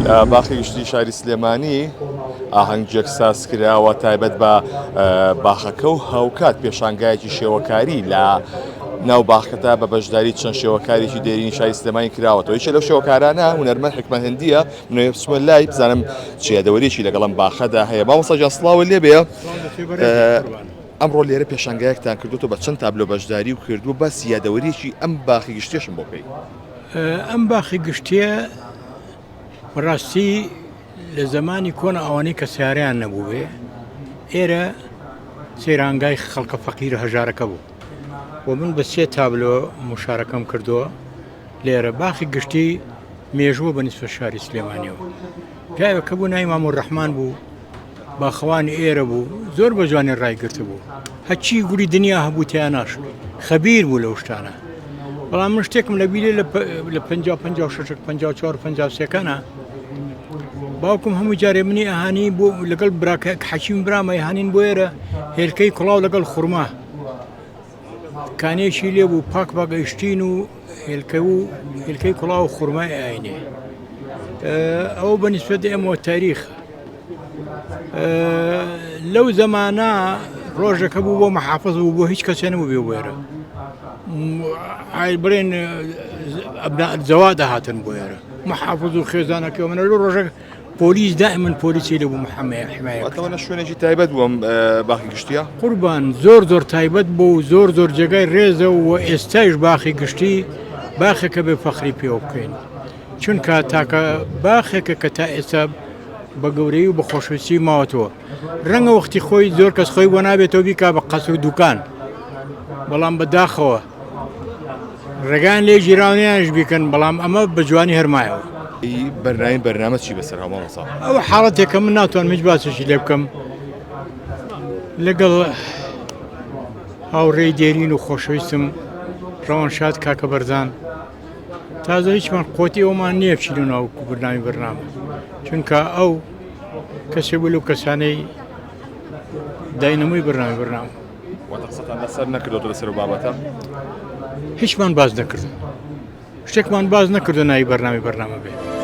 باخی گشتی شاری سلێمانی ئاهەنگێک ساز کراوە تایبەت بە باخەکە و هاوکات پێشانگایەکی شێوەکاری لە ناو باخەکەدا بە بەشداری چەند شێوەکارێکی دێرینی شاری سلێمانی کراوەتەوە. هیچ لەو شێوەکارانە هونەرمەند حکمەت هەندیە منێ بچمە لای بزانم چیادەوەریەکی لەگەڵم باخەدا هەیە. مامۆستا گیان سڵاوە لێبێ. ئەمڕۆ لێرە پێشانگایەکتان کردوتەوە بە چەند تابلۆ بەشداری و کردووە بە سیادەوەریەکی ئەم باخی گشتیشم بۆ بکەیت. ئەم باخی گشتیە بەڕاستی لە زمانی کۆنا ئەوانەی کە سیاریان نەبوو بێ ئێرە سەیرانگای خەڵکە فەقیر هەژارەکە بوو و من بە سێ تابلۆ مشارەکەم کردووە لێرە. باخی گشتی مێژووە بە نیسبە شاری سلێمانیەوە. پیاوێکە بوو ناوی مامۆڕەحمان بوو، باخەوانی ئێرە بوو، زۆر بە جوانی ڕایگرتە بوو، هەچی گوری دنیا هەبوو تیان ناشت، خەبیر بوو لەو شتانە. بەڵام من شتێکم لە بیرێ لە 56-54-53کانە باوکم هەموو جارێ منی ئەهانی بۆ لەگەڵ براکە حەکیم برامە ئەهانین بۆ ئێرە هێلکەی کوڵاو لەگەڵ خوڕما کانێکی لێ بوو پاک باگەیشتین و هێلکەی کوڵاو و خوڕمای ئاینێ. ئەوە بە نیسبەت ئێمەوە تاریخ. لەو زەمانە ڕۆژەکە بوو بۆ مەحافظ بوو بۆ هیچ کەسێ نەبوو بێ وێرە بڵێن زەوا داهاتن بۆ ئێرە محافظ و خێزانەکەەوە منە لەو ڕۆژێک پۆلیس دائما پۆلیسی لە بوو محەممەیە حمایەوە شوێنێکی تایبەت بووم باخی گشتیە قوربان زۆر تایبەت بوو زۆر جێگای ڕێزە و ئێستایش باخی گشتی باخێکە بێ فەخری پێوە بکەین چونکە تاکە باخێکە کە تا ئێستا بە گەورەی و بە خۆشەویستی ماوەتەوە ڕەنگە وەختی خۆی زۆر کەس خۆی بۆ نابێتەوە بیکا بە قەسر و دوکان بەڵام بەداخەوە ڕێگان لێ ژیراونیانش بیکەن بەڵام ئەمە بە جوانی هەرمایەوە. بەرنامە چی بەسەر هەماڵسا ئەو حاڵەتێکە من ناتوان هیچ باسێکی لێ بکەم لەگەڵ هاوڕێی دێرین و خۆشەویستم ڕەوانشاد کاکە بەرزان تازە هیچمان قوتی ئەومان نییە بچین و ناو بەرنامە چونکە ئەو کەسێ بوو لەو کەسانەی داینەمووی بەرنامە قسەتان لەسەر نەکردوتە لەسەر بابەتە هیچمان باز نەکردن شتێکمان باز نەکردو ناوی بەرنامە بێ.